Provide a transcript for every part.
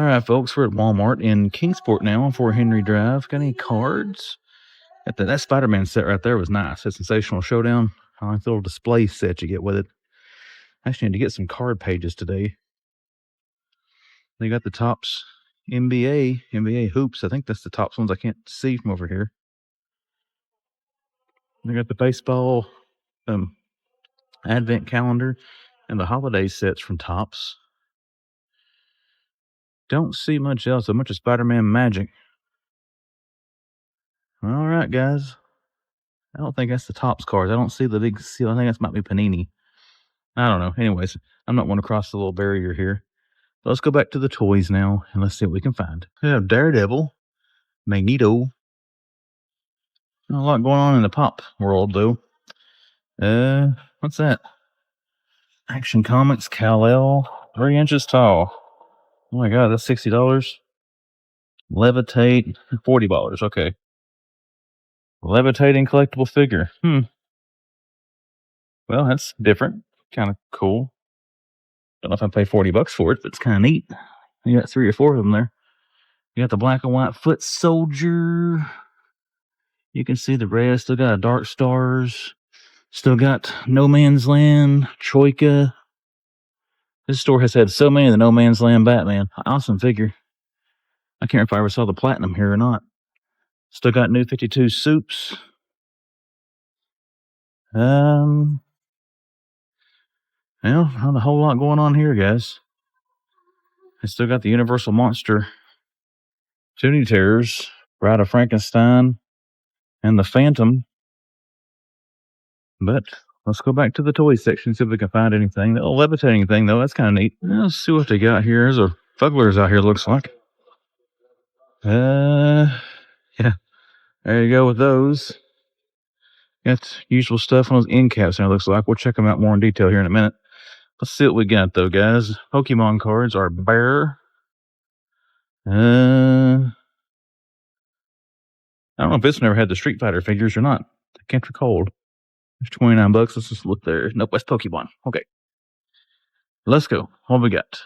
All right, folks, we're at Walmart in Kingsport now on 4 Henry Drive. Got any cards? That Spider-Man set right there was nice. That Sensational Showdown. I like the little display set you get with it. I actually need to get some card pages today. They got the Topps NBA hoops. I think that's the Topps ones I can't see from over here. They got the baseball advent calendar and the holiday sets from Topps. Don't see much else. So much of Spider-Man magic. All right, guys. I don't think that's the Topps cards. I don't see the big seal. I think that might be Panini. I don't know. Anyways, I'm not one to cross the little barrier here. Let's go back to the toys now, and let's see what we can find. We have Daredevil, Magneto. Not a lot going on in the pop world, though. What's that? Action Comics, Kal-El, 3 inches tall. Oh my God, that's $60. Levitate, $40. Okay. Levitating collectible figure. Well, that's different. Kind of cool. Don't know if I'd pay $40 for it, but it's kind of neat. You got 3 or 4 of them there. You got the black and white foot soldier. You can see the red. Still got Dark Stars. Still got No Man's Land, Troika. This store has had so many of the No Man's Land Batman. Awesome figure. I can't remember if I ever saw the platinum here or not. Still got New 52 Soups. Well, not a whole lot going on here, guys. I still got the Universal Monster Toonie Terrors, Bride of Frankenstein, and the Phantom. But let's go back to the toy section, see if we can find anything. The levitating thing, though, that's kind of neat. Let's see what they got here. There's a Fugglers out here, looks like. Yeah. There you go with those. Got usual stuff on those end caps there, looks like. We'll check them out more in detail here in a minute. Let's see what we got, though, guys. Pokemon cards are Bear. I don't know if this never had the Street Fighter figures or not. I can't recall. It's $29. Let's just look there. Nope, that's Pokemon. Okay. Let's go. What we got?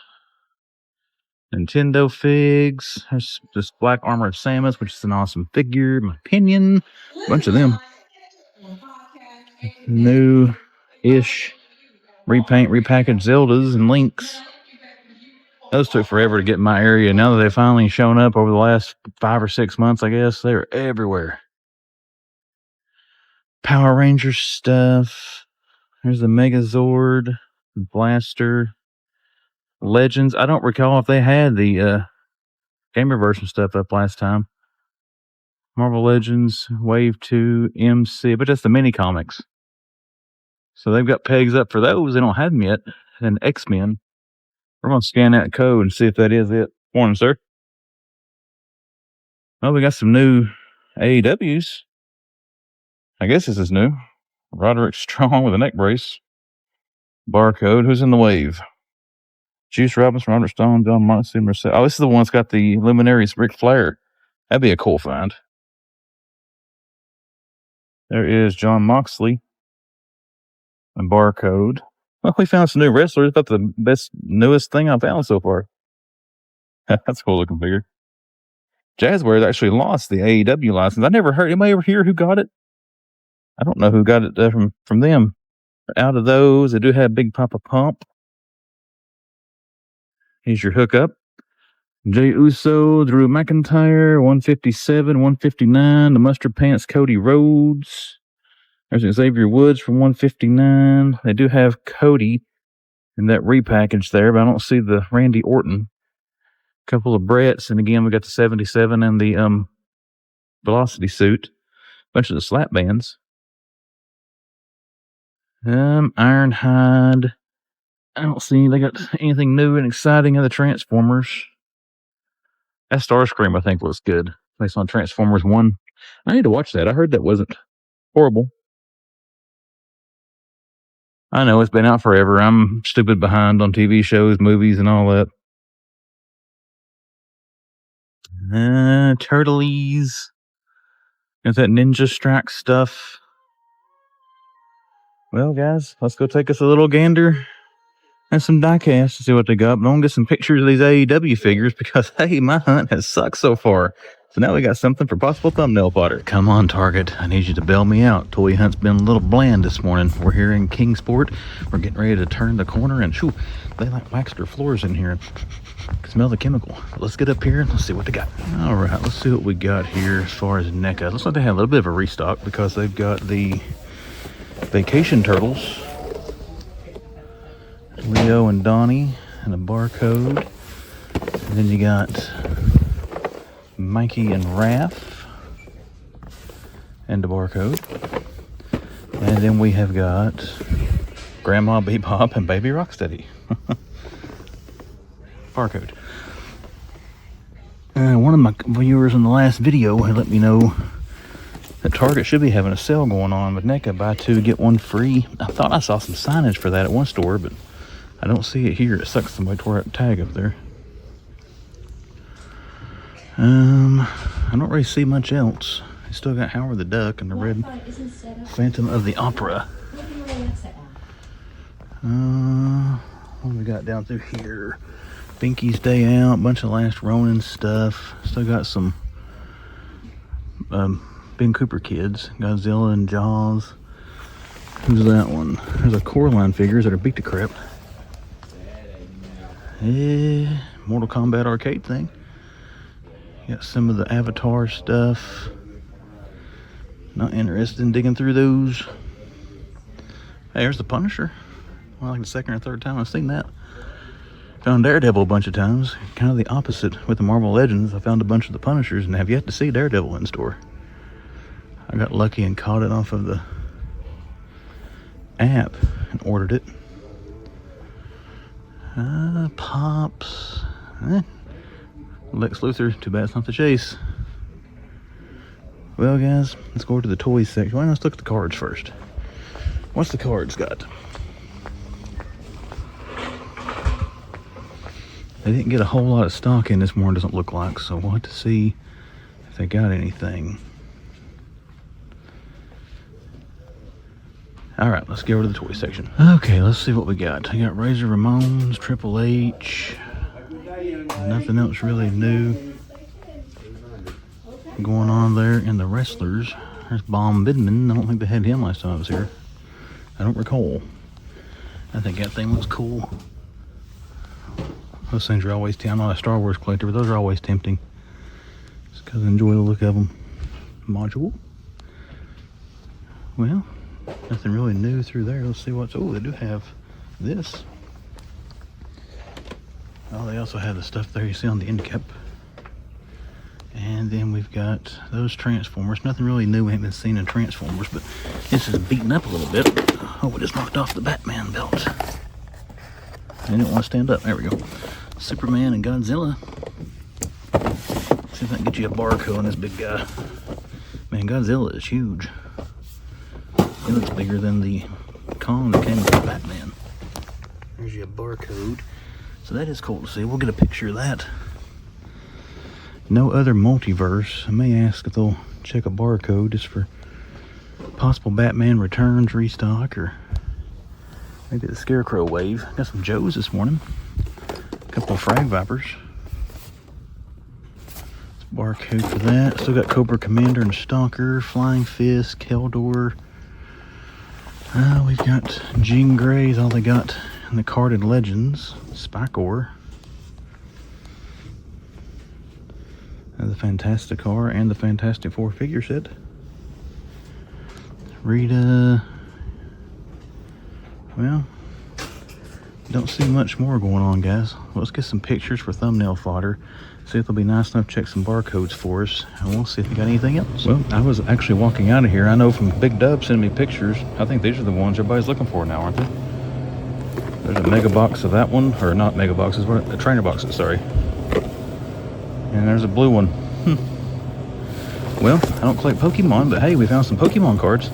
Nintendo figs. There's this Black Armor of Samus, which is an awesome figure, in my opinion. A bunch of them. New-ish repackaged Zeldas and Links. Those took forever to get in my area. Now that they've finally shown up over the last 5 or 6 months, I guess, they're everywhere. Power Rangers stuff. There's the Megazord, Blaster, Legends. I don't recall if they had the gamer version stuff up last time. Marvel Legends, Wave 2, MC, but that's the mini comics. So they've got pegs up for those. They don't have them yet. And X-Men. We're going to scan that code and see if that is it. Morning, sir. Well, we got some new AEWs. I guess this is new. Roderick Strong with a neck brace. Barcode. Who's in the wave? Juice Robinson, Roderick Strong, John Moxley, Mercedes. Oh, this is the one that's got the Luminaries Ric Flair. That'd be a cool find. There is John Moxley. And Barcode. Well, we found some new wrestlers. About the newest thing I've found so far. That's a cool looking figure. Jazzwares actually lost the AEW license. I never heard. Anybody ever hear who got it? I don't know who got it from them. Out of those, they do have Big Papa Pump. Here's your hookup. Jey Uso, Drew McIntyre, 157, 159. The Mustard Pants, Cody Rhodes. There's Xavier Woods from 159. They do have Cody in that repackage there, but I don't see the Randy Orton. A couple of Bretts, and again, we got the 77 and the Velocity suit. Bunch of the slap bands. Ironhide. I don't see they got anything new and exciting in the Transformers. That Starscream, I think, looks good. Based on Transformers 1. I need to watch that. I heard that wasn't horrible. I know it's been out forever. I'm stupid behind on TV shows, movies, and all that. Turtles. Got that Ninja Strike stuff. Well, guys, let's go take us a little gander and some die-casts to see what they got. But I want to get some pictures of these AEW figures because, hey, my hunt has sucked so far. So now we got something for possible thumbnail fodder. Come on, Target. I need you to bail me out. Toy hunt's been a little bland this morning. We're here in Kingsport. We're getting ready to turn the corner, and shoo, they like waxed their floors in here. Smell the chemical. Let's get up here and let's see what they got. All right, let's see what we got here as far as NECA. Looks like they have a little bit of a restock because they've got the vacation turtles, Leo and Donnie, and a barcode. And then you got Mikey and Raph, and the barcode. And then we have got Grandma Bebop and Baby Rocksteady. Barcode. One of my viewers in the last video had let me know that Target should be having a sale going on with NECA, buy two get one free. I thought I saw some signage for that at one store, but I don't see it here. It sucks, somebody tore out the tag up there. I don't really see much else. I still got Howard the Duck and the red Phantom of the Opera. What do we got down through here? Binky's Day Out, bunch of Last Ronin stuff. Still got some Ben Cooper kids, Godzilla and Jaws. Who's that one? There's a Coraline figures that are beat to crap. Mortal Kombat arcade thing. Got some of the Avatar stuff. Not interested in digging through those. Hey, there's the Punisher. Well, like the second or third time I've seen that. Found Daredevil a bunch of times. Kind of the opposite with the Marvel Legends. I found a bunch of the Punishers and have yet to see Daredevil in store. I got lucky and caught it off of the app and ordered it. Pops. Lex Luthor. Too bad it's not the Chase. Well, guys, let's go over to the toys section. Well, let's look at the cards first. What's the cards got? They didn't get a whole lot of stock in this morning, doesn't look like, so we'll have to see if they got anything. Alright, let's go over to the toy section. Okay, let's see what we got. I got Razor Ramones, Triple H, nothing else really new going on there in the wrestlers. There's Bomb Bidman. I don't think they had him last time I was here. I don't recall. I think that thing looks cool. Those things are always tempting. I'm not a Star Wars collector, but those are always tempting. Just because I enjoy the look of them. Module. Well, nothing really new through there. Let's see what's... Oh, they do have this. Oh, they also have the stuff there you see on the end cap. And then we've got those Transformers. Nothing really new we haven't seen in Transformers, but this is beaten up a little bit. Oh, we just knocked off the Batman belt. I didn't want to stand up. There we go. Superman and Godzilla. See if I can get you a barcode on this big guy. Man, Godzilla is huge. It looks bigger than the Kong that came with the Batman. There's your barcode. So that is cool to see. We'll get a picture of that. No other multiverse. I may ask if they'll check a barcode just for possible Batman returns, restock, or maybe the Scarecrow wave. Got some Joes this morning. A couple of Frag Vipers. Barcode for that. Still got Cobra Commander and Stalker, Flying Fist, Keldor. We've got Jean Grey's all they got in the carded Legends. Spikor. The Fantastic Car and the Fantastic Four figure set. Rita. Well, don't see much more going on, guys. Let's get some pictures for thumbnail fodder. See if they'll be nice enough to check some barcodes for us, and we'll see if we got anything else. Well, I was actually walking out of here. I know from Big Dub sending me pictures. I think these are the ones everybody's looking for now, aren't they? There's a mega box of that one, or not mega boxes, what? The trainer boxes, sorry. And there's a blue one. Well, I don't collect Pokemon, but hey, we found some Pokemon cards.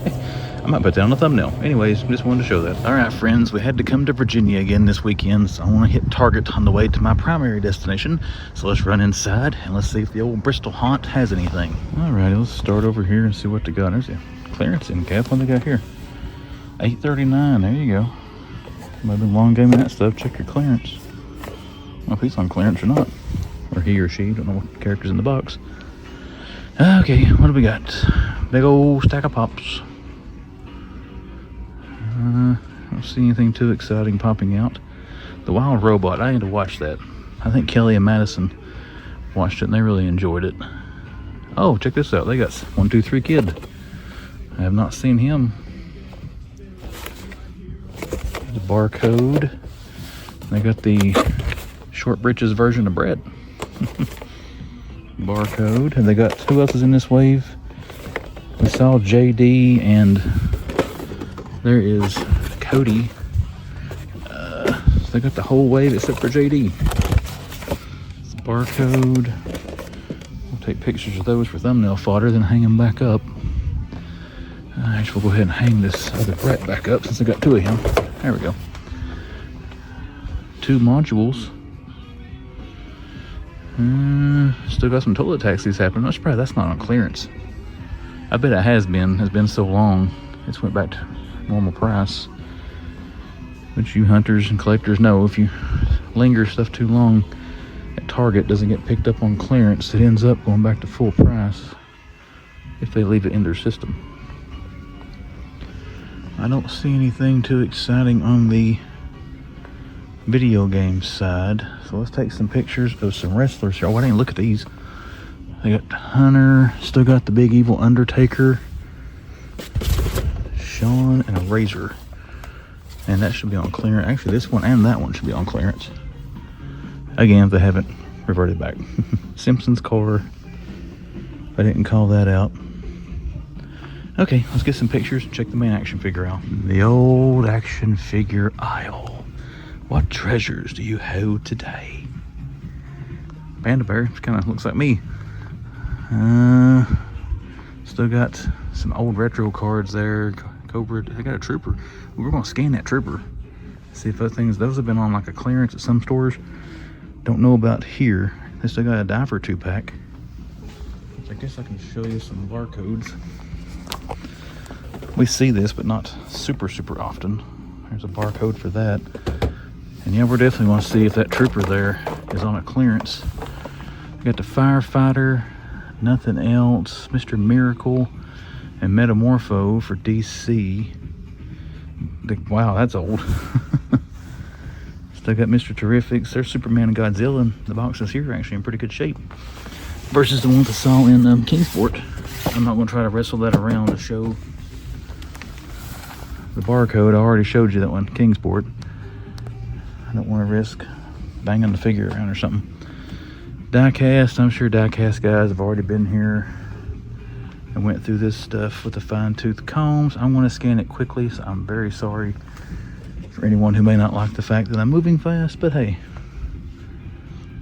I might put that on the thumbnail. Anyways, just wanted to show that. All right, friends, we had to come to Virginia again this weekend, so I want to hit Target on the way to my primary destination. So let's run inside and let's see if the old Bristol haunt has anything. All right, let's start over here and see what they got. There's a clearance end cap. What they got here? $8.39. There you go. Might have been long gaming that stuff. Check your clearance. I don't know if he's on clearance or not. Or he or she. Don't know what character's in the box. Okay, what do we got? Big old stack of pops. I don't see anything too exciting popping out. The Wild Robot. I need to watch that. I think Kelly and Madison watched it and they really enjoyed it. Oh, check this out. They got 123 Kid. I have not seen him. The barcode. They got the short britches version of Brett. Barcode. And they got, who else is in this wave? We saw JD and there is Cody. So they got the whole wave except for JD. It's the barcode. We'll take pictures of those for thumbnail fodder, then hang them back up. Actually, we'll go ahead and hang this other Brett back up since I got two of him. There we go. 2 modules. Still got some toilet taxis happening. I'm surprised that's not on clearance. I bet it has been. It's been so long. It's went back to normal price. Which you hunters and collectors know, if you linger stuff too long at Target, doesn't get picked up on clearance, it ends up going back to full price if they leave it in their system. I don't see anything too exciting on the video game side, so let's take some pictures of some wrestlers here. Oh, I didn't look at these. They got Hunter, still got the big evil Undertaker, Sean, and a Razor, and that should be on clearance. Actually, this one and that one should be on clearance again if they haven't reverted back. Simpsons car, I didn't call that out. Okay, let's get some pictures and check the main action figure out. The old action figure aisle. What treasures do you hold today? Panda Bear, which kind of looks like me. Still got some old retro cards there. Cobra, they got a Trooper. We're gonna scan that Trooper. See if those things, those have been on like a clearance at some stores. Don't know about here. They still got a Diver 2-pack. I guess I can show you some barcodes. We see this, but not super often. There's a barcode for that. And yeah, we're definitely want to see if that Trooper there is on a clearance. We got the Firefighter, Nothing Else, Mr. Miracle, and Metamorpho for DC. Wow, that's old. Still got Mr. Terrifics. There's Superman and Godzilla. The boxes here are actually in pretty good shape. Versus the ones I saw in Kingsport. I'm not going to try to wrestle that around to show the barcode. I already showed you that one, Kingsport. I don't want to risk banging the figure around or something. Diecast, I'm sure diecast guys have already been here and went through this stuff with the fine-tooth combs. I want to scan it quickly, so I'm very sorry for anyone who may not like the fact that I'm moving fast, but hey,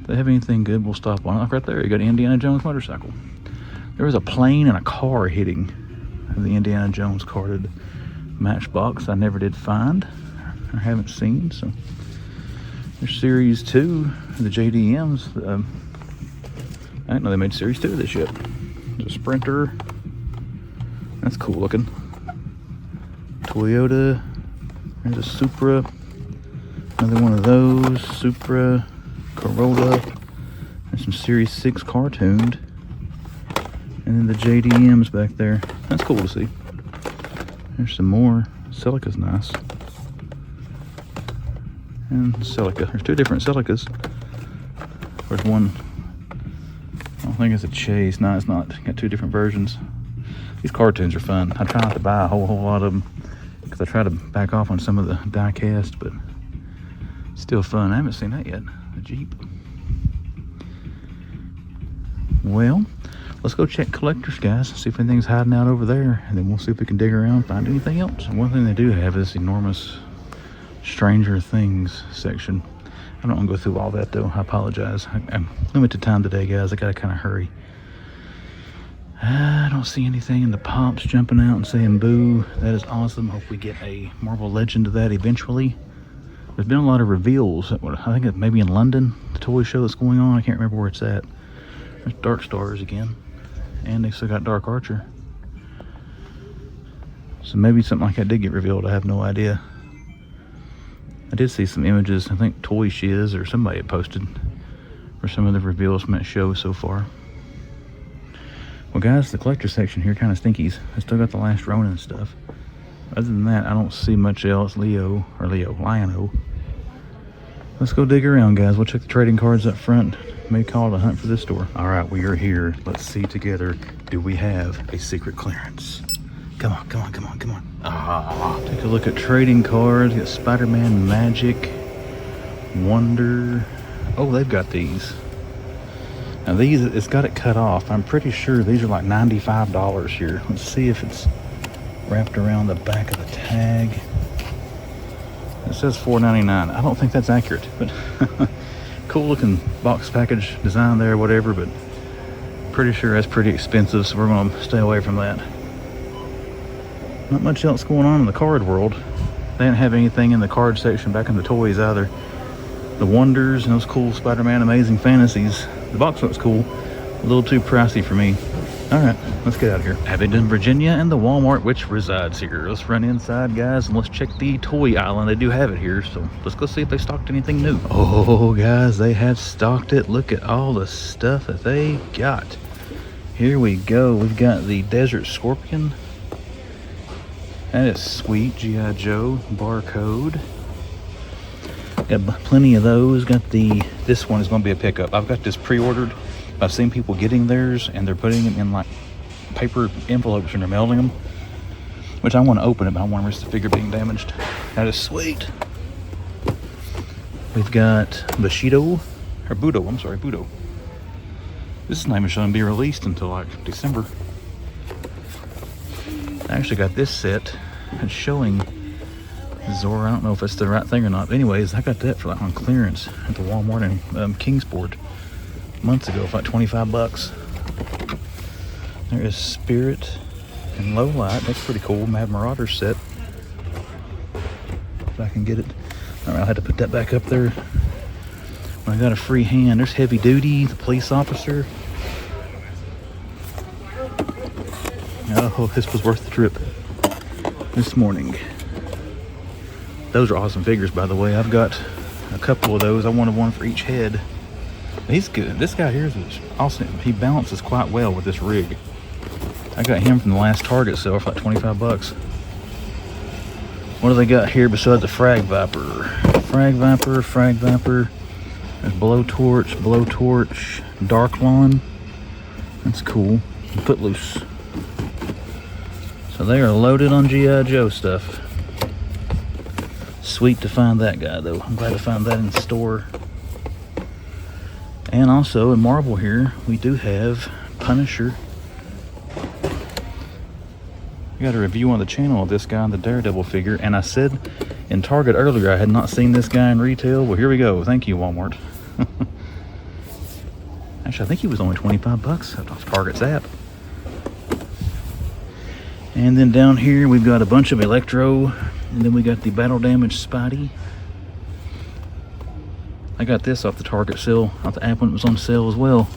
if they have anything good, we'll stop on it. Like right there, you got Indiana Jones motorcycle. There was a plane and a car hitting the Indiana Jones carded Matchbox I never did find or haven't seen. So there's series 2 of the JDMs. I didn't know they made series 2 of this yet. There's a Sprinter. That's cool looking. Toyota. There's a Supra. Another one of those. Supra. Corolla. There's some series 6 cartooned. And then the JDMs back there. That's cool to see. There's some more. Celica's nice. And Celica. There's 2 different Celicas. There's one, I don't think it's a Chase. No, it's not. Got 2 different versions. These cartoons are fun. I try not to buy a whole lot of them because I try to back off on some of the die cast, but still fun. I haven't seen that yet. The Jeep. Well, let's go check collectors, guys. See if anything's hiding out over there, and then we'll see if we can dig around and find anything else. And one thing they do have is this enormous Stranger Things section. I don't want to go through all that though. I apologize. I'm limited time today, guys. I gotta kind of hurry. I don't see anything in the pops jumping out and saying boo. That is awesome. Hope we get a Marvel Legend of that eventually. There's been a lot of reveals. I think it's maybe in London, the toy show that's going on. I can't remember where it's at. There's Dark Stars again. And they still got Dark Archer. So maybe something like that did get revealed. I have no idea. I did see some images, I think Toy Shiz or somebody had posted for some of the reveals from that show so far. Well guys, the collector section here kind of stinkies. I still got the last Ronin stuff. Other than that, I don't see much else. Lion-O. Let's go dig around, guys. We'll check the trading cards up front. May call it a hunt for this store. All right, we are here. Let's see together. Do we have a secret clearance? Come on, come on, come on, come on. Ah, take a look at trading cards. Got Spider-Man, Magic, Wonder. Oh, they've got these. Now these, it's got it cut off. I'm pretty sure these are like $95 here. Let's see if it's wrapped around the back of the tag. It says $4.99. I don't think that's accurate, but cool looking box package design there, whatever, but pretty sure that's pretty expensive, so we're gonna stay away from that. Not much else going on in the card world. They didn't have anything in the card section back in the toys either. The Wonders and those cool Spider-Man Amazing Fantasies. The box looks cool. A little too pricey for me. All right, let's get out of here. Abingdon, Virginia, and the Walmart which resides here. Let's run inside, guys, and let's check the toy island. They do have it here, so let's go see if they stocked anything new. Oh, guys, they have stocked it. Look at all the stuff that they got. Here we go. We've got the Desert Scorpion. That is sweet. GIJoe barcode. Got plenty of those. Got this one is going to be a pickup. I've got this pre-ordered. I've seen people getting theirs and they're putting them in like paper envelopes and they're mailing them, which I want to open it, but I don't want to risk the figure being damaged. That is sweet. We've got Bushido, or Budo, I'm sorry, Budo. This name is going to be released until like December. I actually got this set. It's showing Zora. I don't know if it's the right thing or not. But anyways, I got that for like on clearance at the Walmart in Kingsport months ago for like 25 bucks. There is Spirit and Low Light. That's pretty cool. Mad Marauder set. If I can get it. All right, I had to put that back up there. When I got a free hand, there's Heavy Duty, the police officer. Oh, this was worth the trip this morning. Those are awesome figures, by the way. I've got a couple of those. I wanted one for each head. He's good. This guy here is awesome. He balances quite well with this rig. I got him from the last Target sale for like 25 bucks. What do they got here besides the Frag Viper? Frag Viper, Frag Viper. There's Blowtorch, Dark Lawn. That's cool. Footloose. So they are loaded on GIJoe stuff. Sweet to find that guy though. I'm glad to find that in the store. And also in Marvel here, we do have Punisher. I got a review on the channel of this guy on the Daredevil figure, and I said in Target earlier I had not seen this guy in retail. Well, here we go. Thank you, Walmart. Actually, I think he was only 25 bucks off Target's app. And then down here we've got a bunch of Electro, and then we got the Battle Damage Spidey. I got this off the Target sale, off the app when it was on sale as well.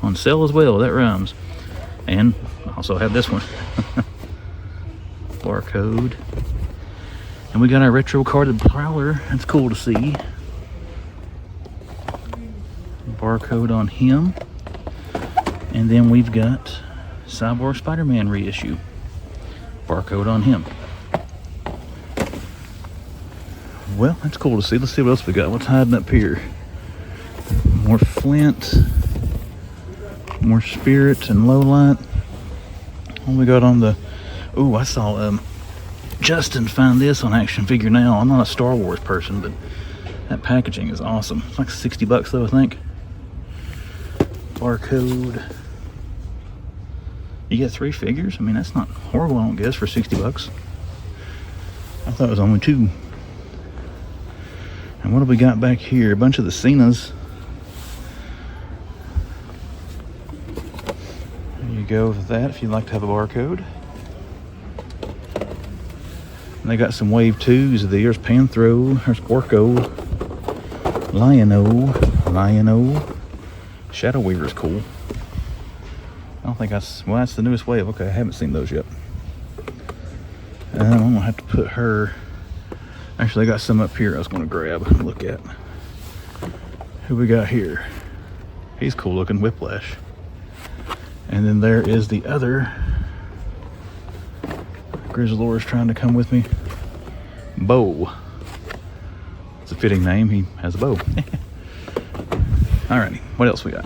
On sale as well, that rhymes. And I also have this one. Barcode. And we got our retro carded Prowler. That's cool to see. Barcode on him. And then we've got Cyborg Spider-Man reissue. Barcode on him. Well, that's cool to see. Let's see what else we got. What's hiding up here? More Flint. More Spirit and Low Light. What we got on the... Ooh, I saw Justin find this on Action Figure Now. I'm not a Star Wars person, but that packaging is awesome. It's like 60 bucks though, I think. Barcode. You get 3 figures? I mean, that's not horrible, I don't guess, for 60 bucks. I thought it was only 2. And what have we got back here? A bunch of the Cenas. There you go with that if you'd like to have a barcode. And they got some Wave 2s. There's Panthro, there's Orko, Lion-O. Shadow Weaver's cool. I don't think that's, well, that's the newest wave. Okay, I haven't seen those yet. I'm gonna have to put her Actually, I got some up here I was going to grab and look at. Who we got here? He's cool looking, Whiplash. And then there is the other. Grizzlor's trying to come with me. Bo. It's a fitting name. He has a bow. Alrighty, what else we got?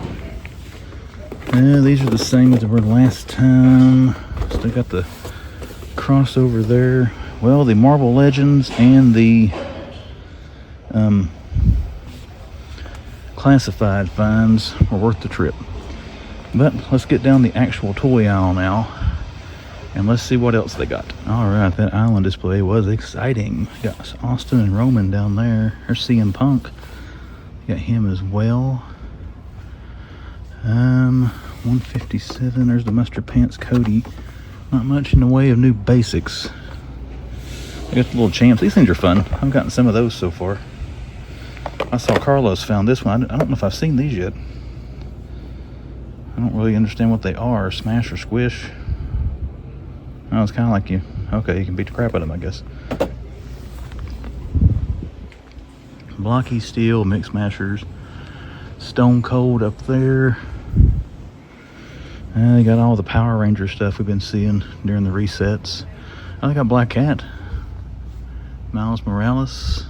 These are the same as they were last time. Still got the crossover there. Well, the Marvel Legends and the classified finds were worth the trip. But let's get down the actual toy aisle now, and let's see what else they got. Alright, that island display was exciting. Got Austin and Roman down there. There's CM Punk. Got him as well. 157. There's the Mustard Pants Cody. Not much in the way of new basics. I got the little champs. These things are fun. I've gotten some of those so far. I saw Carlos found this one. I don't know if I've seen these yet. I don't really understand what they are. Smash or squish. Oh, it's kind of like you can beat the crap out of them, I guess. Blocky Steel, Mix Mashers. Stone Cold up there. And they got all the Power Ranger stuff we've been seeing during the resets. Oh, they got Black Cat. Miles Morales.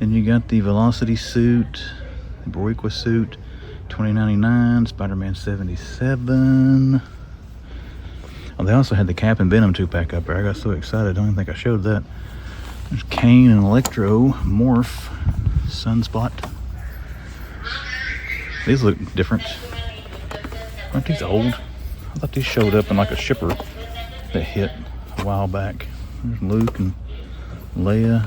And you got the Velocity suit. The Boricua suit. $20.99. Spider-Man 77. Oh, they also had the Cap and Venom 2-pack up there. I got so excited. I don't even think I showed that. There's Kane and Electro. Morph. Sunspot. These look different. Aren't these old? I thought these showed up in like a shipper that hit a while back. There's Luke and Leia.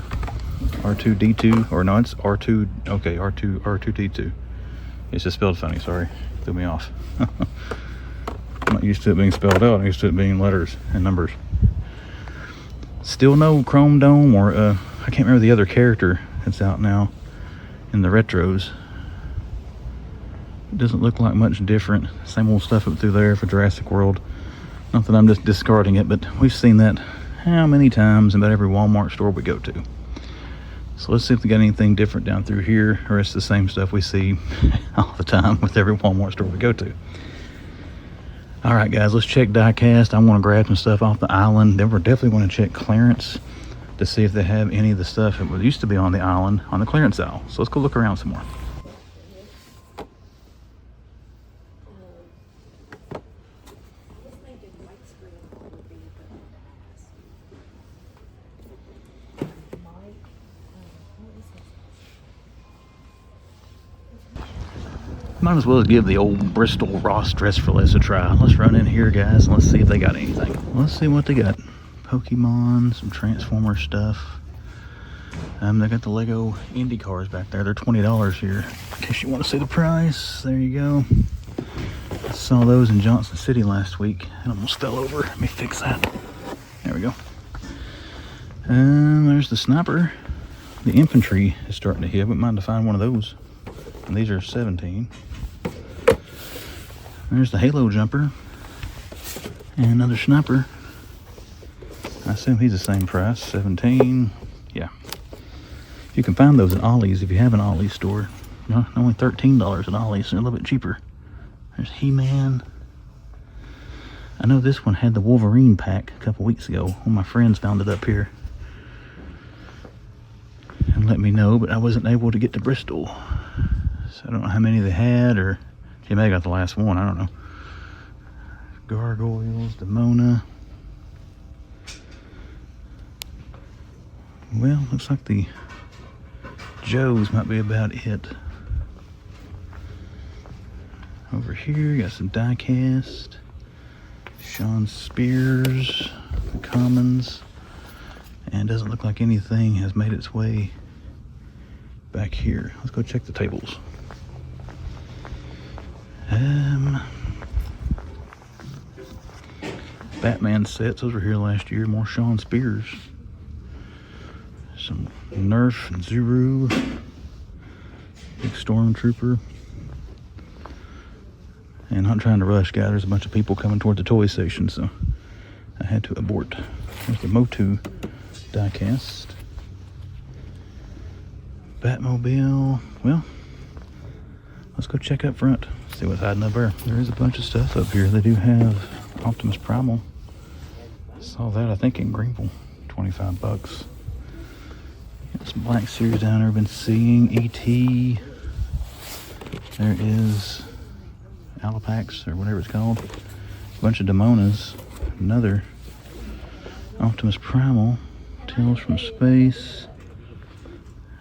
R2D2. Or no, it's R2. Okay, R2D2. It's just spelled funny, sorry. Threw me off. I'm not used to it being spelled out. I'm used to it being letters and numbers. Still no Chrome Dome or I can't remember the other character that's out now in the retros. It doesn't look like much different. Same old stuff up through there for Jurassic World. Not that I'm just discarding it, but we've seen that how many times in about every Walmart store we go to. So let's see if they got anything different down through here, or it's the same stuff we see all the time with every Walmart store we go to. All right, guys, let's check diecast. I want to grab some stuff off the island. Then we're definitely going to check clearance to see if they have any of the stuff that used to be on the island on the clearance aisle. So let's go look around some more. Might as well give the old Bristol Ross dress for less a try. Let's run in here, guys, and let's see if they got anything. Let's see what they got. Pokemon, some Transformer stuff. They got the Lego Indy cars back there. They're $20 here. In case you want to see the price, there you go. I saw those in Johnson City last week. It almost fell over. Let me fix that. There we go. There's the Sniper. The infantry is starting to hit. Wouldn't mind to find one of those. And these are 17. There's the Halo Jumper. And another Sniper. I assume he's the same price, 17. Yeah. You can find those at Ollie's if you have an Ollie's store. No, only $13 at Ollie's, so a little bit cheaper. There's He-Man. I know this one had the Wolverine pack a couple weeks ago. One of my friends found it up here and let me know, but I wasn't able to get to Bristol. So I don't know how many they had, or they may have got the last one, I don't know. Gargoyles, Demona. Well, looks like the Joes might be about it. Over here, you got some die-cast. Sean Spears, the Commons. And doesn't look like anything has made its way back here. Let's go check the tables. Batman sets, those were here last year. More Sean Spears. Some Nerf and Zuru. Big Stormtrooper. And I'm trying to rush, guys. There's a bunch of people coming toward the toy station, so I had to abort. There's the Motu diecast. Batmobile. Well, let's go check up front. See what's hiding up there. There is a bunch of stuff up here. They do have Optimus Primal. I saw that, I think, in Greenville. 25 bucks. Got some Black Series down there I've been seeing. E.T. There is Alapax, or whatever it's called. A bunch of Demonas. Another Optimus Primal. Tales from Space.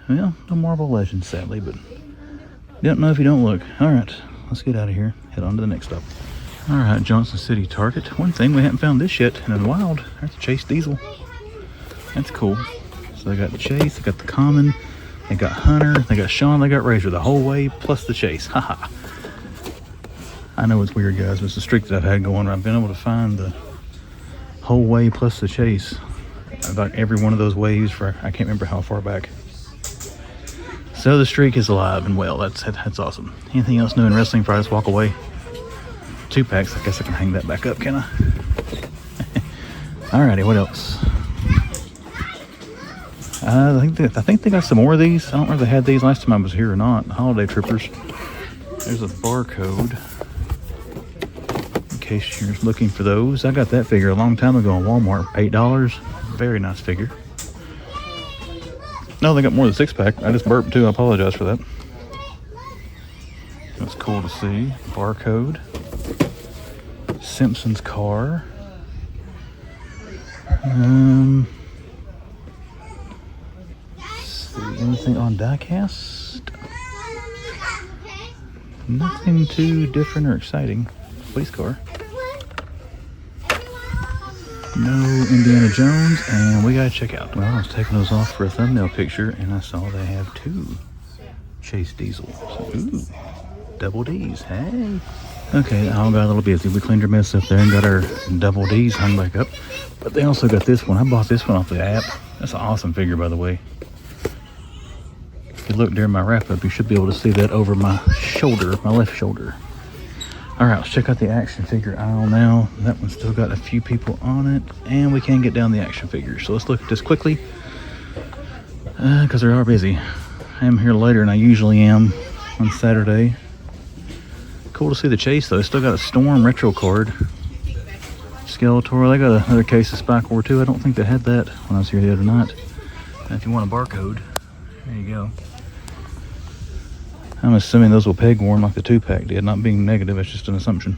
Well, no Marvel Legends, sadly, but you don't know if you don't look. Alright, let's get out of here. Head on to the next stop. Alright, Johnson City Target. One thing we haven't found this yet, and in the wild, that's Chase Diesel. That's cool. So they got the Chase, they got the Common, they got Hunter, they got Sean, they got Razor, the whole way plus the Chase. Haha. I know it's weird, guys, but it's the streak that I've had going. I've been able to find the whole way plus the Chase. About every one of those waves for I can't remember how far back. So the streak is alive and well. That's awesome. Anything else new in wrestling before I just walk away? 2 packs. I guess I can hang that back up, can I? Alrighty, what else? I think they got some more of these. I don't know if they had these last time I was here or not. Holiday Trippers. There's a barcode. In case you're looking for those. I got that figure a long time ago in Walmart. $8. Very nice figure. No, they got more than 6-pack. I just burped too. I apologize for that. That's cool to see. Barcode. Simpsons car. See anything on diecast? Nothing too different or exciting. Police car. No Indiana Jones, and we gotta check out. Well, I was taking those off for a thumbnail picture, and I saw they have 2 Chase Diesels. So, ooh, double D's. Hey. Okay, I all got a little busy. We cleaned our mess up there and got our double D's hung back up. But they also got this one. I bought this one off the app. That's an awesome figure, by the way. If you look during my wrap up, you should be able to see that over my shoulder, my left shoulder. Alright, let's check out the action figure aisle now. That one's still got a few people on it, and we can get down the action figures. So let's look at this quickly, because they are busy. I am here later than I usually am on Saturday. Cool to see the Chase, though. Still got a Storm retro card. Skeletor. They got another case of Spike War 2. I don't think they had that when I was here the other night. And if you want a barcode, there you go. I'm assuming those will peg warm like the 2-pack did. Not being negative, it's just an assumption.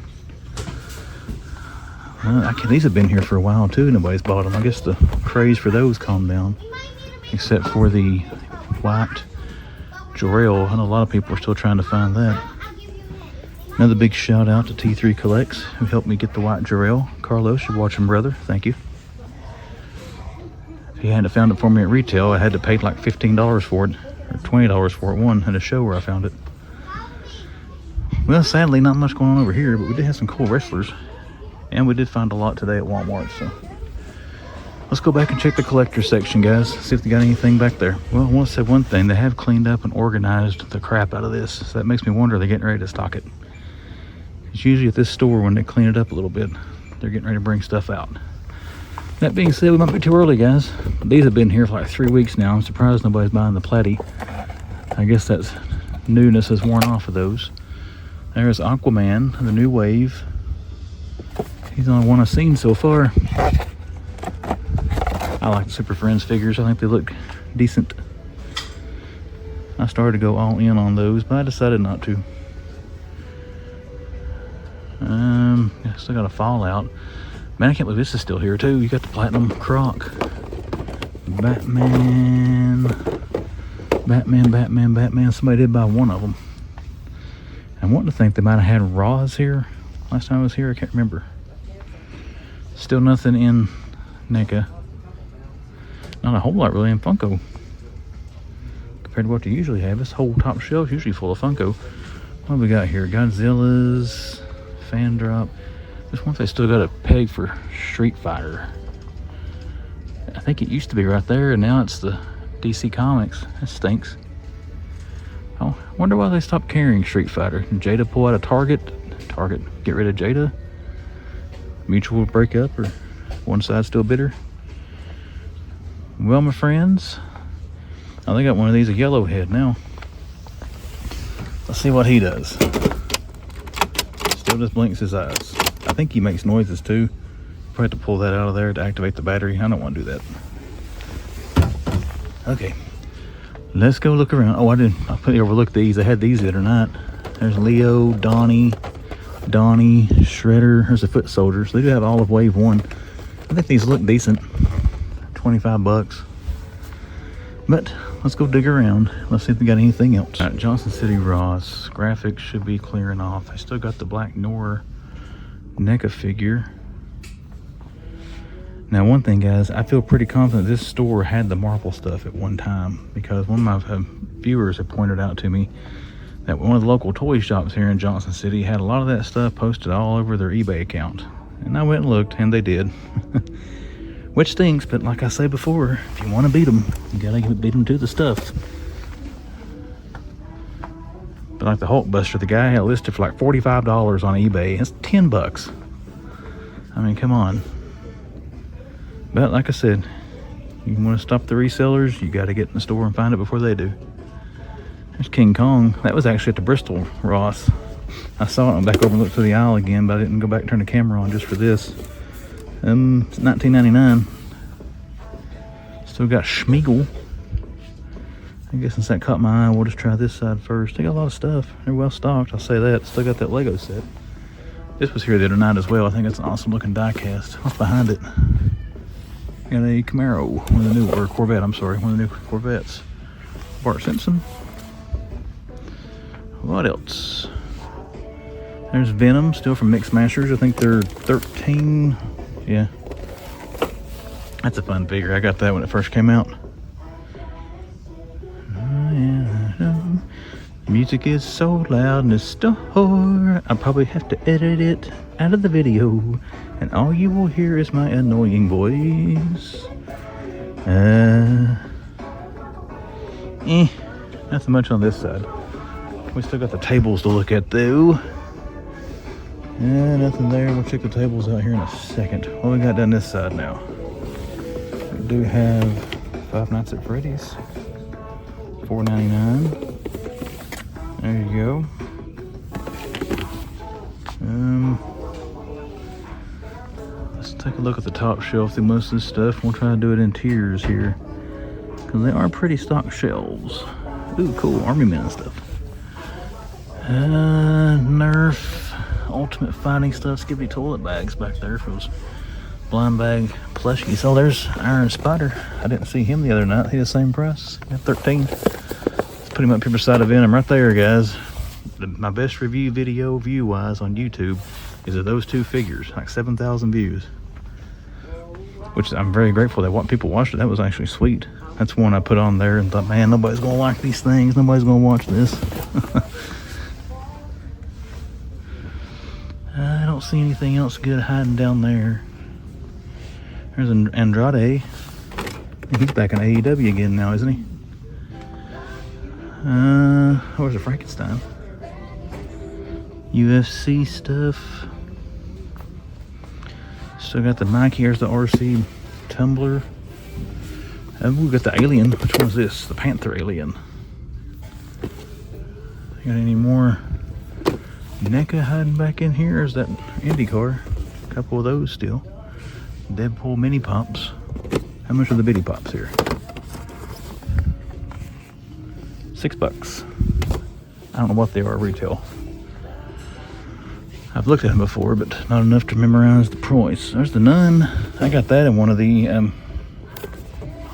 These have been here for a while too. Nobody's bought them. I guess the craze for those calmed down. Except for the white Jarrell. I know a lot of people are still trying to find that. Another big shout out to T3 Collects, who helped me get the white Jarrell. Carlos, you're watching, brother. Thank you. If he hadn't found it for me at retail, I had to pay like $15 for it. Or $20 for it, one at a show where I found it. Well, sadly, not much going on over here, but we did have some cool wrestlers. And we did find a lot today at Walmart, so. Let's go back and check the collector section, guys. See if they got anything back there. Well, I want to say one thing. They have cleaned up and organized the crap out of this. So that makes me wonder, are they getting ready to stock it? It's usually at this store when they clean it up a little bit, they're getting ready to bring stuff out. That being said, we might be too early, guys. These have been here for like 3 weeks now. I'm surprised nobody's buying the Platy. I guess that's newness has worn off of those. There's Aquaman, the new wave. He's the only one I've seen so far. I like the Super Friends figures. I think they look decent. I started to go all in on those, but I decided not to. I still got a Fallout. Man, I can't believe this is still here too. You got the Platinum Croc. Batman. Somebody did buy one of them. I'm wanting to think they might have had Ross here. Last time I was here, I can't remember. Still nothing in NECA. Not a whole lot really in Funko. Compared to what they usually have. This whole top shelf is usually full of Funko. What have we got here? Godzilla's. Fan drop. This one they still got a peg for Street Fighter. I think it used to be right there, and now it's the DC Comics. That stinks. Oh, I wonder why they stopped carrying Street Fighter. Did Jada pull out a Target, get rid of Jada? Mutual breakup, or one side still bitter? Well, my friends, Oh, they got one of these, a yellow head now. Let's see what he does. Still just blinks his eyes. I think he makes noises too. Probably have to pull that out of there to activate the battery. I don't want to do that. Okay, let's go look around. Oh, I completely overlooked these. I had these the other night. There's Leo, Donnie, Shredder. There's the foot soldiers. They do have Olive Wave 1. I think these look decent. 25 bucks. But let's go dig around. Let's see if they got anything else. All right, Johnson City Ross. Graphics should be clearing off. I still got the black Nor NECA figure. Now, one thing, guys, I feel pretty confident this store had the Marvel stuff at one time, because one of my viewers had pointed out to me that one of the local toy shops here in Johnson City had a lot of that stuff posted all over their eBay account. And I went and looked, and they did. Which stinks, but like I say before, if you want to beat them, you gotta beat them to the stuff. But like the Hulkbuster, the guy had it listed for like $45 on eBay. It's 10 bucks. I mean, come on. But like I said, you want to stop the resellers, you got to get in the store and find it before they do. There's King Kong. That was actually at the Bristol Ross. I saw it. I went back over and looked through the aisle again, but I didn't go back and turn the camera on just for this. It's $19.99. Still got Schmeagle. I guess since that caught my eye, we'll just try this side first. They got a lot of stuff. They're well stocked, I'll say that. Still got that Lego set. This was here the other night as well. I think it's an awesome looking die cast. What's behind it? Got a Camaro, one of the new, or Corvette, I'm sorry, one of the new Corvettes. Bart Simpson. What else? There's Venom, still from Mix Masters. I think they're 13. Yeah. That's a fun figure. I got that when it first came out. Music is so loud in the store. I'll probably have to edit it out of the video. And all you will hear is my annoying voice. Nothing much on this side. We still got the tables to look at though. Nothing there. We'll check the tables out here in a second. What we got down this side now? We do have Five Nights at Freddy's. $4.99. There you go. Let's take a look at the top shelf through most of this stuff. We'll try to do it in tiers here, because they are pretty stock shelves. Ooh, cool. Army Men and stuff. Nerf. Ultimate Fighting stuff. Skippy toilet bags back there for those blind bag plushies. Oh, there's Iron Spider. I didn't see him the other night. He the same price. At 13. Put him up here beside a Venom right there, guys. My best review video view-wise on YouTube is of those two figures, like 7,000 views. Which I'm very grateful that what people watched it. That was actually sweet. That's one I put on there and thought, man, nobody's gonna like these things. Nobody's gonna watch this. I don't see anything else good hiding down there. There's an Andrade. He's back in AEW again now, isn't he? Where's the Frankenstein? UFC stuff. Still got the Nike. Here's the RC tumbler. And we got the alien. Which one's this? The Panther alien. Got any more NECA hiding back in here? Is that IndyCar? A couple of those still. Deadpool mini pops. How much are the bitty pops here? $6. I don't know what they are retail. I've looked at them before, but not enough to memorize the price. There's the Nun. I got that in one of the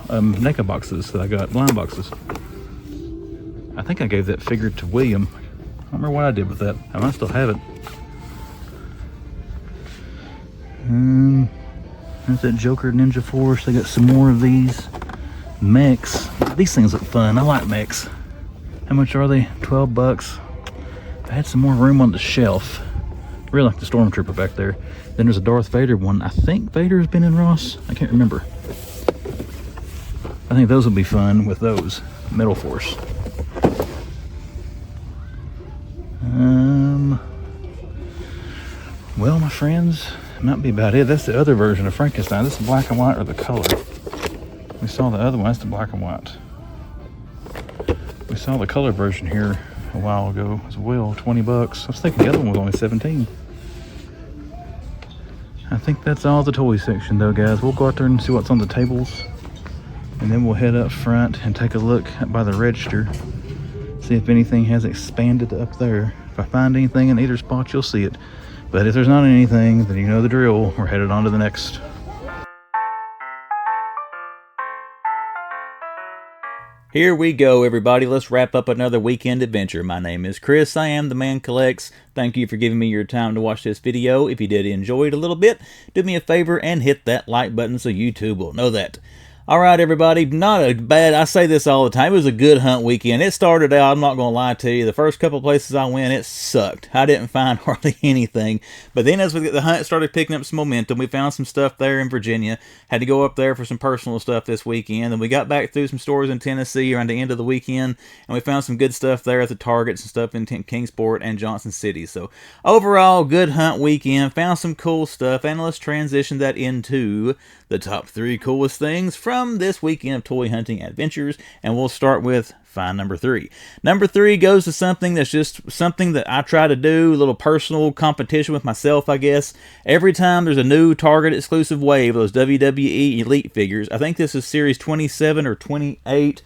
NECA boxes that I got, blind boxes. I think I gave that figure to William. I don't remember what I did with that. I might still have it. There's that Joker Ninja Force. They got some more of these mechs. These things look fun. I like mechs. How much are they? 12 bucks. I had some more room on the shelf. Really like the Stormtrooper back there. Then there's a Darth Vader one. I think Vader's been in Ross. I can't remember. I think those will be fun with those. Metal Force. Well, my friends, it might be about it. That's the other version of Frankenstein. This is black and white or the color. We saw the other one. That's the black and white. saw the color version here a while ago as well, 20 bucks. I was thinking the other one was only 17. I think that's all the toy section though, guys. We'll go out there and see what's on the tables, and then we'll head up front and take a look by the register, see if anything has expanded up there. If I find anything in either spot, you'll see it. But if there's not anything, then you know the drill. We're headed on to the next. Here we go, everybody. Let's wrap up another weekend adventure. My name is Chris. I am the Man Collects. Thank you for giving me your time to watch this video. If you did enjoy it a little bit, do me a favor and hit that like button so YouTube will know that. All right, everybody, not a bad, I say this all the time, it was a good hunt weekend. It started out, I'm not going to lie to you, the first couple places I went, it sucked. I didn't find hardly anything. But then as the hunt started picking up some momentum, we found some stuff there in Virginia. Had to go up there for some personal stuff this weekend. And we got back through some stores in Tennessee around the end of the weekend. And we found some good stuff there at the Targets and stuff in Kingsport and Johnson City. So overall, good hunt weekend. Found some cool stuff. And let's transition that into the top 3 coolest things from this weekend of toy hunting adventures, and we'll start with find number 3. Number 3 goes to something that's just something that I try to do, a little personal competition with myself, I guess. Every time there's a new Target exclusive wave of those WWE Elite figures, I think this is series 27 or 28.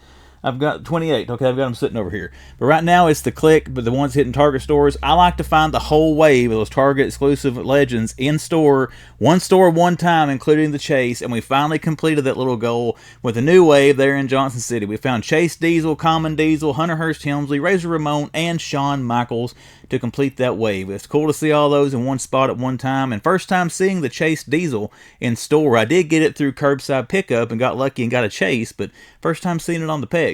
I've got 28. Okay, I've got them sitting over here. But right now it's the Click, but the ones hitting Target stores. I like to find the whole wave of those Target exclusive legends in store, one time, including the Chase. And we finally completed that little goal with a new wave there in Johnson City. We found Chase Diesel, Common Diesel, Hunter Hearst Helmsley, Razor Ramon, and Shawn Michaels to complete that wave. It's cool to see all those in one spot at one time. And first time seeing the Chase Diesel in store. I did get it through curbside pickup and got lucky and got a Chase, but first time seeing it on the pegs.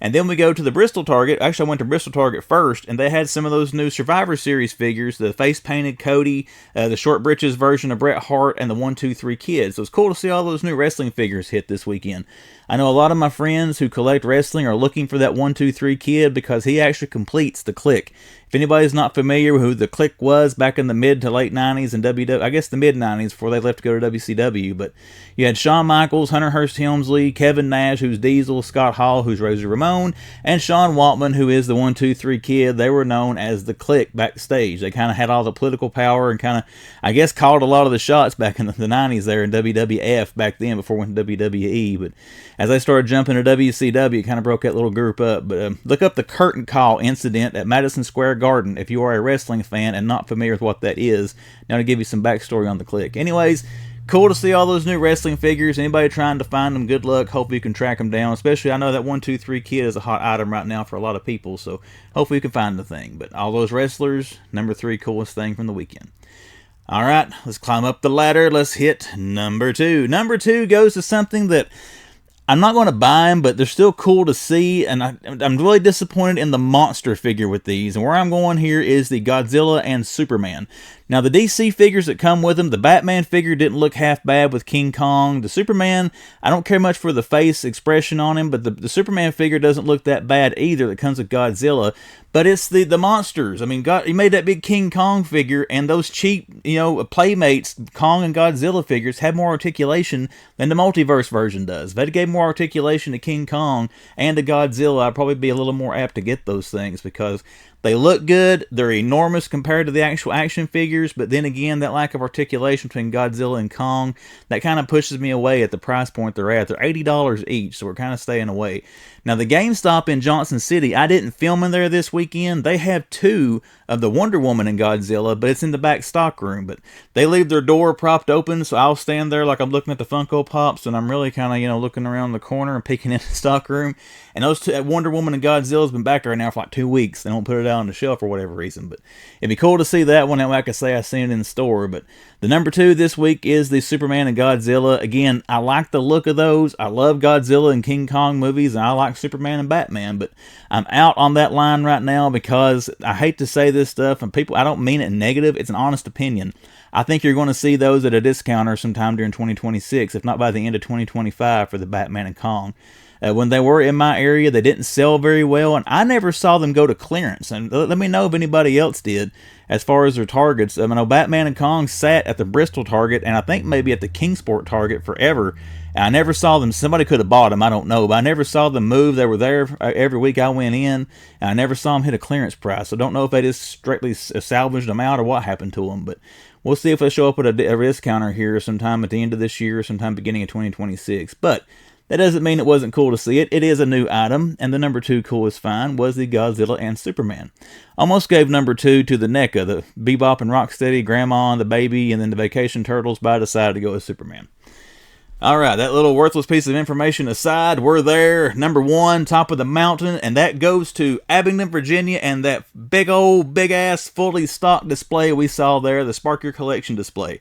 And then we go to the Bristol Target. Actually, I went to Bristol Target first, and they had some of those new Survivor Series figures, the face-painted Cody, the short britches version of Bret Hart, and the 1, 2, 3 Kids. So it's cool to see all those new wrestling figures hit this weekend. I know a lot of my friends who collect wrestling are looking for that 1, 2, 3 Kid because he actually completes the Click. If anybody's not familiar with who the Click was back in the mid to late 90s and I guess the mid 90s before they left to go to WCW, but you had Shawn Michaels, Hunter Hearst Helmsley, Kevin Nash, who's Diesel, Scott Hall, who's Razor Ramon, and Sean Waltman, who is the 1, 2, 3 Kid. They were known as the Click backstage. They kind of had all the political power and kind of, I guess, called a lot of the shots back in the 90s there in WWF back then before it went to WWE. But as they started jumping to WCW, it kind of broke that little group up. But look up the curtain call incident at Madison Square Garden if you are a wrestling fan and not familiar with what that is. Now to give you some backstory on the Click. Anyways, cool to see all those new wrestling figures. Anybody trying to find them, good luck. Hopefully you can track them down. Especially, I know that 1, 2, 3 Kid is a hot item right now for a lot of people. So hopefully you can find the thing. But all those wrestlers, number 3 coolest thing from the weekend. All right, let's climb up the ladder. Let's hit number 2. Number 2 goes to something that I'm not going to buy them, but they're still cool to see, and I'm really disappointed in the monster figure with these. And where I'm going here is the Godzilla and Superman. Now, the DC figures that come with them, the Batman figure didn't look half bad with King Kong. The Superman, I don't care much for the face expression on him, but the Superman figure doesn't look that bad either that comes with Godzilla. But it's the monsters. I mean, he made that big King Kong figure, and those cheap, Playmates, Kong and Godzilla figures have more articulation than the multiverse version does. If they gave more articulation to King Kong and to Godzilla, I'd probably be a little more apt to get those things because they look good, they're enormous compared to the actual action figures, but then again, that lack of articulation between Godzilla and Kong, that kind of pushes me away at the price point they're at. They're $80 each, so we're kind of staying away. Now, the GameStop in Johnson City, I didn't film in there this weekend. They have 2 of the Wonder Woman and Godzilla, but it's in the back stock room. But they leave their door propped open, so I'll stand there like I'm looking at the Funko Pops, and I'm really kind of, looking around the corner and peeking in the stock room. And those 2, Wonder Woman and Godzilla has been back there now for like 2 weeks. They don't put it out on the shelf for whatever reason, but it'd be cool to see that one. That way I could say I've seen it in the store. But the number 2 this week is the Superman and Godzilla. Again, I like the look of those. I love Godzilla and King Kong movies, and I like Superman and Batman, but I'm out on that line right now because I hate to say this stuff, and people, I don't mean it negative. It's an honest opinion. I think you're going to see those at a discounter sometime during 2026, if not by the end of 2025 for the Batman and Kong. When they were in my area, they didn't sell very well, and I never saw them go to clearance. And let me know if anybody else did as far as their targets. I know Batman and Kong sat at the Bristol Target, and I think maybe at the Kingsport Target forever. And I never saw them. Somebody could have bought them, I don't know, but I never saw them move. They were there every week I went in, and I never saw them hit a clearance price. So I don't know if they just strictly salvaged them out or what happened to them, but we'll see if they show up at a discounter here sometime at the end of this year or sometime beginning of 2026. But that doesn't mean it wasn't cool to see it. It is a new item, and the number 2 coolest find was the Godzilla and Superman. Almost gave number 2 to the NECA, the Bebop and Rocksteady, Grandma and the Baby, and then the Vacation Turtles, but I decided to go with Superman. Alright, that little worthless piece of information aside, we're there. Number 1, top of the mountain, and that goes to Abingdon, Virginia, and that big ass, fully stocked display we saw there, the Spark Your Collection display.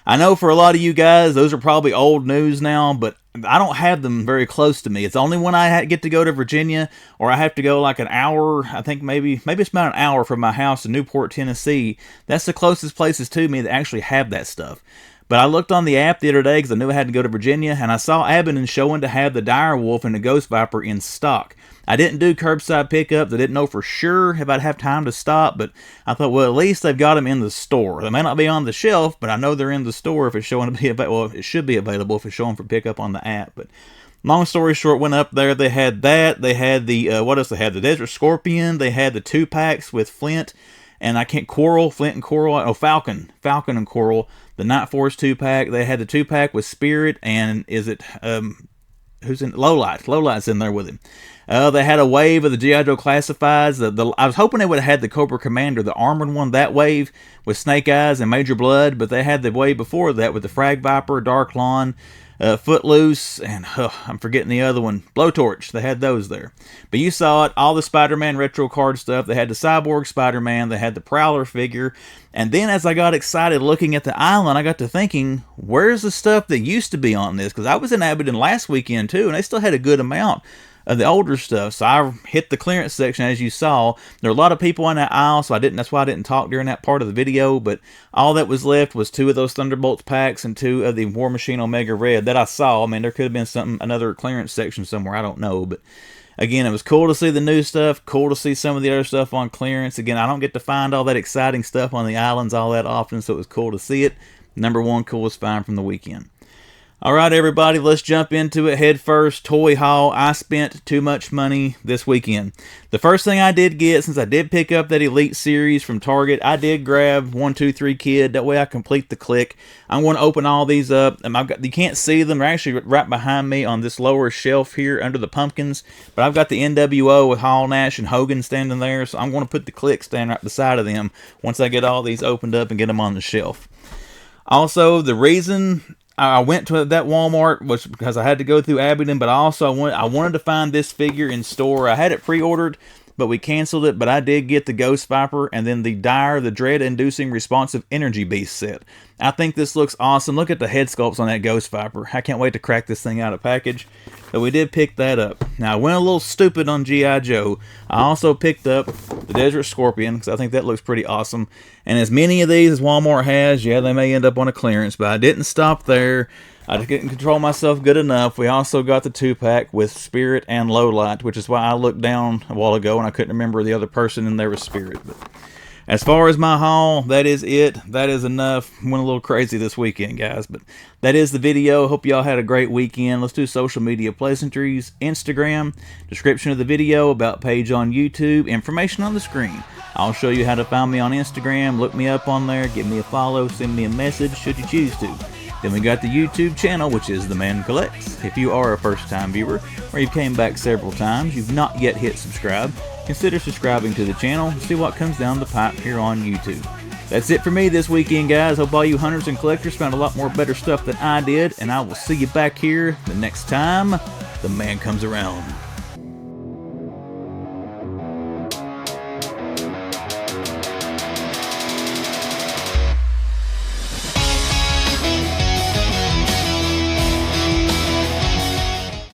I know for a lot of you guys, those are probably old news now, but I don't have them very close to me. It's only when I get to go to Virginia, or I have to go like an hour, I think maybe it's about an hour from my house in Newport, Tennessee. That's the closest places to me that actually have that stuff. But I looked on the app the other day because I knew I had to go to Virginia, and I saw Abingdon showing to have the dire wolf and the ghost viper in stock. I didn't do curbside pickups. I didn't know for sure if I'd have time to stop, but I thought, well, at least they've got them in the store. They may not be on the shelf, but I know they're in the store if it's showing to be available. Well, it should be available if it's showing for pickup on the app. But long story short, went up there. They had that. They had the, what else they had? The Desert Scorpion. They had the 2-packs with Flint. And Flint and Coral, Falcon and Coral, the Night Force 2-pack. They had the 2-pack with Spirit, and who's in Lowlight's in there with him. They had a wave of the GIJoe Classifieds. I was hoping they would have had the Cobra Commander, the armored one, that wave with Snake Eyes and Major Blood, but they had the wave before that with the Frag Viper, Dark Lawn, Footloose, and I'm forgetting the other one, Blowtorch. They had those there. But you saw it, all the Spider-Man retro card stuff. They had the Cyborg Spider-Man. They had the Prowler figure. And then as I got excited looking at the island, I got to thinking, where's the stuff that used to be on this? Because I was in Abingdon last weekend too, and they still had a good amount of the older stuff. So I hit the clearance section, as you saw. There were a lot of people on that aisle, so that's why I didn't talk during that part of the video. But all that was left was 2 of those Thunderbolts packs and 2 of the War Machine Omega Red that I saw. I mean, there could have been another clearance section somewhere, I don't know. But again, it was cool to see the new stuff, cool to see some of the other stuff on clearance. Again, I don't get to find all that exciting stuff on the islands all that often, so it was cool to see it. Number 1 coolest find from the weekend. Alright everybody, let's jump into it head first. Toy haul. I spent too much money this weekend. The first thing I did get, since I did pick up that Elite series from Target, I did grab 1, 2, 3 Kid. That way I complete the click. I'm going to open all these up. You can't see them. They're actually right behind me on this lower shelf here under the pumpkins. But I've got the NWO with Hall, Nash, and Hogan standing there. So I'm going to put the click stand right beside of them once I get all these opened up and get them on the shelf. Also, the reason I went to that Walmart was because I had to go through Abingdon, but I wanted to find this figure in store. I had it pre-ordered, but we canceled it. But I did get the Ghost Viper and then the Dire, the Dread-Inducing Responsive Energy Beast set. I think this looks awesome. Look at the head sculpts on that Ghost Viper. I can't wait to crack this thing out of package. But we did pick that up. Now, I went a little stupid on GIJoe. I also picked up the Desert Scorpion because I think that looks pretty awesome. And as many of these as Walmart has, yeah, they may end up on a clearance, but I didn't stop there. I didn't control myself good enough. We also got the 2-pack with Spirit and Lowlight, which is why I looked down a while ago and I couldn't remember the other person in there was Spirit. But as far as my haul, that is it. That is enough. Went a little crazy this weekend, guys. But that is the video. Hope y'all had a great weekend. Let's do social media pleasantries. Instagram, description of the video, about page on YouTube, information on the screen. I'll show you how to find me on Instagram. Look me up on there. Give me a follow. Send me a message should you choose to. Then we got the YouTube channel, which is The Man Collects. If you are a first-time viewer, or you've came back several times, you've not yet hit subscribe, consider subscribing to the channel and see what comes down the pipe here on YouTube. That's it for me this weekend, guys. Hope all you hunters and collectors found a lot more better stuff than I did, and I will see you back here the next time the man comes around.